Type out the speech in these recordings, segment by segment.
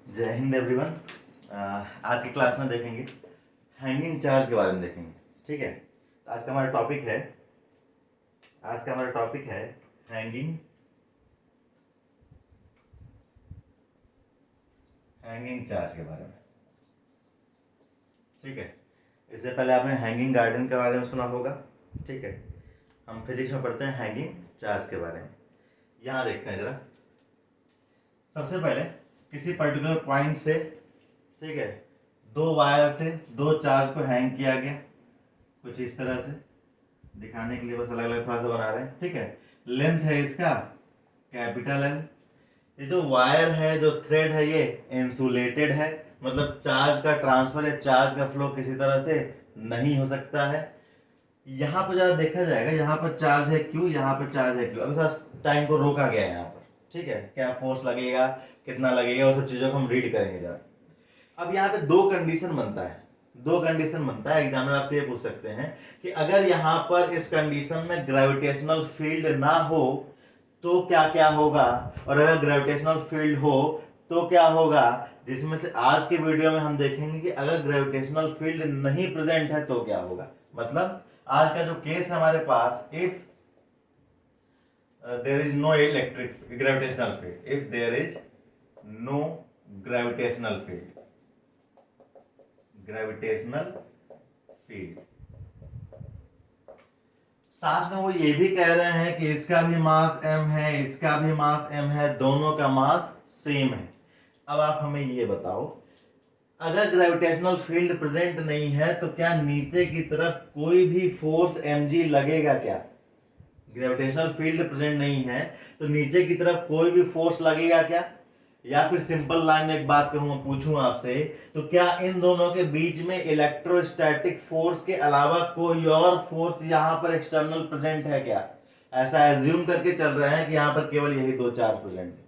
जय हिंद एवरीवन। आज की क्लास में देखेंगे हैंगिंग चार्ज के बारे में देखेंगे। ठीक है, तो आज का हमारा टॉपिक है हैंगिंग चार्ज के बारे में। ठीक है, इससे पहले आपने हैंगिंग गार्डन के बारे में सुना होगा। ठीक है, हम फिजिक्स में पढ़ते हैं हैंगिंग चार्ज के बारे में। यहाँ देखते हैं जरा। सबसे पहले किसी पर्टिकुलर पॉइंट से, ठीक है, दो वायर से दो चार्ज को हैंग किया गया, कुछ इस तरह से दिखाने के लिए बस अलग अलग थोड़ा सा बना रहे हैं। ठीक है, लेंथ है इसका कैपिटल एल। ये जो वायर है, जो थ्रेड है, ये इंसुलेटेड है, मतलब चार्ज का ट्रांसफर या चार्ज का फ्लो किसी तरह से नहीं हो सकता है। यहाँ पर जरा देखा जाएगा, यहाँ पर चार्ज है क्यू, यहाँ पर चार्ज है क्यू। अभी थोड़ा टाइम को रोका गया है यहाँ पर। ठीक है, क्या फोर्स लगेगा, कितना लगेगा, वो सब चीजों को हम रीड करेंगे जरा। अब यहाँ पे दो कंडीशन बनता है। एग्जामिनर आपसे ये पूछ सकते हैं कि अगर यहाँ पर इस कंडीशन में ग्रेविटेशनल फील्ड ना हो तो क्या क्या होगा, और अगर ग्रेविटेशनल फील्ड हो तो क्या होगा। जिसमें से आज के वीडियो में हम देखेंगे कि अगर ग्रेविटेशनल फील्ड नहीं प्रेजेंट है तो क्या होगा। मतलब आज का जो केस है हमारे पास, if there is no electric gravitational field, if there is no gravitational field, साथ में वो ये भी कह रहे हैं कि इसका भी मास m है, इसका भी मास m है, दोनों का मास सेम है। अब आप हमें ये बताओ, अगर ग्रेविटेशनल फील्ड प्रेजेंट नहीं है तो क्या नीचे की तरफ कोई भी फोर्स mg लगेगा क्या? ग्रेविटेशनल फील्ड प्रेजेंट नहीं है तो नीचे की तरफ कोई भी फोर्स लगेगा क्या? या फिर सिंपल लाइन में एक बात कहूं, पूछूं आपसे, तो क्या इन दोनों के बीच में इलेक्ट्रोस्टैटिक फोर्स के अलावा कोई और फोर्स यहां पर एक्सटर्नल प्रेजेंट है क्या? ऐसा एज्यूम करके चल रहे हैं कि यहां पर केवल यही दो चार्ज प्रेजेंट है।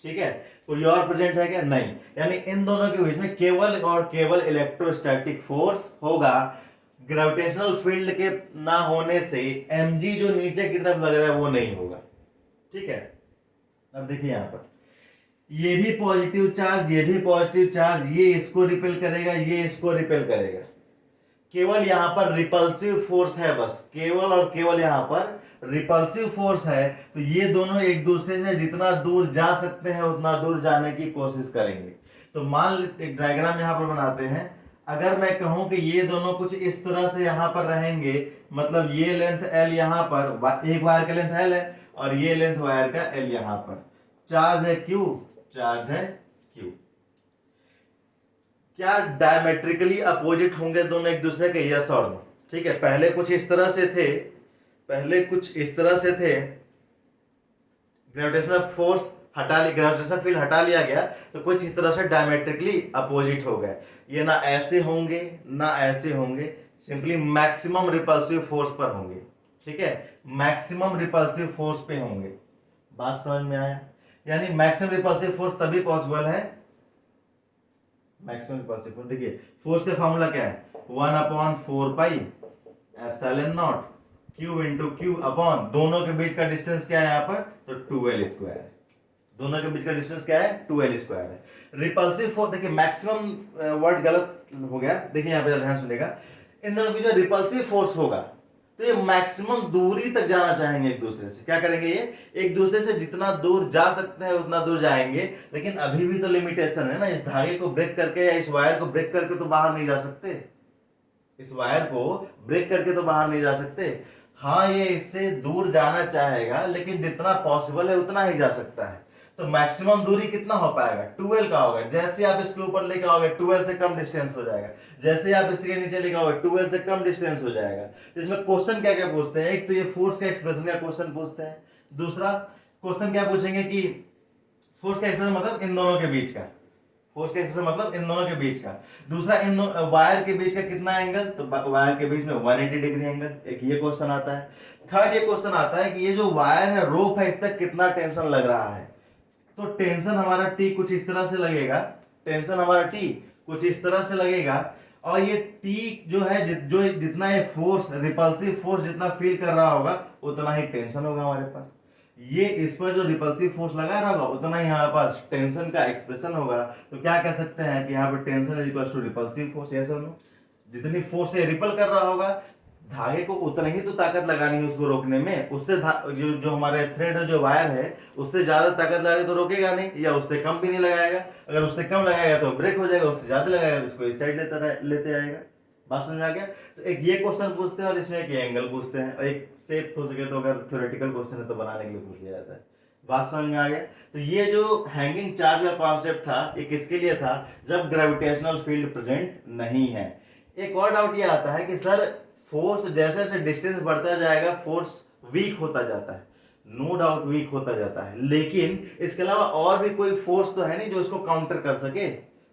ठीक है, कोई और प्रेजेंट है क्या? नहीं। यानी इन दोनों के बीच में केवल और केवल इलेक्ट्रोस्टैटिक फोर्स होगा। ग्रेविटेशनल फील्ड के ना होने से mg जो नीचे की तरफ लग रहा है वो नहीं होगा। ठीक है, अब देखिए यहां पर ये भी पॉजिटिव चार्ज, ये भी पॉजिटिव चार्ज, ये इसको रिपेल करेगा, ये इसको रिपेल करेगा। केवल यहां पर रिपल्सिव फोर्स है, बस केवल और केवल यहां पर रिपल्सिव फोर्स है। तो ये दोनों एक दूसरे से जितना दूर जा सकते हैं उतना दूर जाने की कोशिश करेंगे। तो मान एक डायग्राम यहां पर बनाते हैं। अगर मैं कहूं कि ये दोनों कुछ इस तरह से यहां पर रहेंगे, मतलब ये लेंथ L यहां पर, एक वायर का लेंथ L है और ये लेंथ वायर का L यहां पर, चार्ज है Q, चार्ज है Q। क्या डायमेट्रिकली अपोजिट होंगे दोनों एक दूसरे के? यस और नो। ठीक है, पहले कुछ इस तरह से थे, ग्रेविटेशनल फोर्स हटा ली, ग्रेविटेशनल फील्ड हटा लिया गया तो कुछ इस तरह से डायमेट्रिकली अपोजिट हो गए। ये ना ऐसे होंगे ना ऐसे होंगे, सिंपली मैक्सिमम रिपल्सिव फोर्स पर होंगे। ठीक है, मैक्सिमम रिपल्सिव फोर्स पे होंगे। बात समझ में आया? यानी मैक्सिमम रिपल्सिव फोर्स तभी पॉसिबल है, मैक्सिमम रिपल्सिव फोर्स, देखिए फोर्स का फॉर्मूला क्या है, 1/4 pi epsilon not Q into Q upon, दोनों के बीच का डिस्टेंस क्या है यहाँ पर, तो 2L स्क्वायर है। दोनों के बीच का डिस्टेंस क्या है, 2L स्क्वायर है। रिपल्सिव फोर्स, देखिए मैक्सिमम वर्ड गलत हो गया, देखिए यहाँ पे ध्यान सुनेगा। इन दोनों की जो रिपल्सिव फोर्स होगा तो ये मैक्सिमम दूरी तक जाना चाहेंगे एक दूसरे से। क्या करेंगे? ये एक दूसरे से जितना दूर जा सकते हैं उतना दूर जाएंगे, लेकिन अभी भी तो लिमिटेशन है ना। इस धागे को ब्रेक करके या इस वायर को ब्रेक करके तो बाहर नहीं जा सकते, इस वायर को ब्रेक करके तो बाहर नहीं जा सकते। हाँ, ये इससे दूर जाना चाहेगा लेकिन जितना पॉसिबल है उतना ही जा सकता है। तो मैक्सिमम दूरी कितना हो पाएगा, 2L का होगा। जैसे आप इसके ऊपर लेके आओगे 2L से कम डिस्टेंस हो जाएगा, जैसे आप इसके नीचे लेके आओगे 2L से कम डिस्टेंस हो जाएगा। इसमें क्वेश्चन क्या क्या पूछते हैं, एक तो ये फोर्स का एक्सप्रेशन का क्वेश्चन पूछते हैं, दूसरा क्वेश्चन क्या पूछेंगे कि फोर्स का एक्सप्रेशन मतलब इन दोनों के बीच का, फोर्स का एक्सप्रेशन मतलब इन दोनों के बीच का, दूसरा इन वायर के बीच का कितना एंगल, तो वायर के बीच में 180 डिग्री एंगल, एक ये क्वेश्चन आता है। थर्ड ये क्वेश्चन आता है कि ये जो वायर है, रोप है, इस पर कितना टेंशन लग रहा है। तो टेंशन हमारा T कुछ इस तरह से लगेगा, टेंशन हमारा T कुछ इस तरह से लगेगा, और ये T जो है, जो जितना ये फोर्स, रिपल्सिव फोर्स जितना फील कर रहा होगा उतना ही टेंशन होगा हमारे पास। ये इस पर जो रिपल्सिव फोर्स लगा रहा होगा उतना ही हमारे पास टेंशन का एक्सप्रेशन होगा। तो क्या कह सकते हैं कि यहाँ पे tension is equal to repulsive force. ऐसा जितनी फोर्स से रिपल कर रहा होगा धागे को उतना ही तो ताकत लगानी है उसको रोकने में। उससे जो हमारे थ्रेड जो वायर है उससे ज्यादा ताकत लगाए तो रोकेगा नहीं, या उससे कम भी नहीं लगाएगा। अगर उससे कम लगाएगा तो ब्रेक हो जाएगा, उससे ज्यादा लगाएगा तो उसको इस साइड लेते आएगा। बात समझ आ गया। तो एक ये क्वेश्चन पूछते हैं और इसमें एक एंगल पूछते हैं, और एक शेप हो सके तो अगर थ्योरेटिकल क्वेश्चन है तो बनाने के लिए पूछ लिया जाता है। बात समझ में आ गया। तो ये जो हैंगिंग चार्ज का कॉन्सेप्ट था ये किसके लिए था, जब ग्रेविटेशनल फील्ड प्रेजेंट नहीं है। एक और डाउट ये आता है कि सर फोर्स जैसे जैसे डिस्टेंस बढ़ता जाएगा फोर्स वीक होता जाता है। नो डाउट वीक होता जाता है, लेकिन इसके अलावा और भी कोई फोर्स तो है नहीं जो इसको काउंटर कर सके।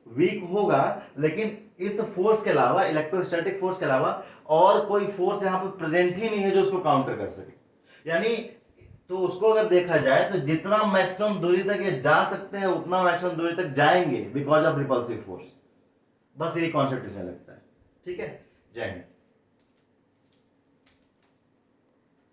वीक होगा लेकिन इस फोर्स के अलावा, इलेक्ट्रोस्टैटिक फोर्स के अलावा और कोई फोर्स यहां पर प्रेजेंट ही नहीं है जो उसको काउंटर कर सके। यानी तो उसको अगर देखा जाए तो जितना मैक्सिमम दूरी तक ये जा सकते हैं उतना मैक्सिमम दूरी तक जाएंगे बिकॉज ऑफ रिपल्सिव फोर्स। बस यही कॉन्सेप्ट इसमें लगता है। ठीक है, जय हिंद।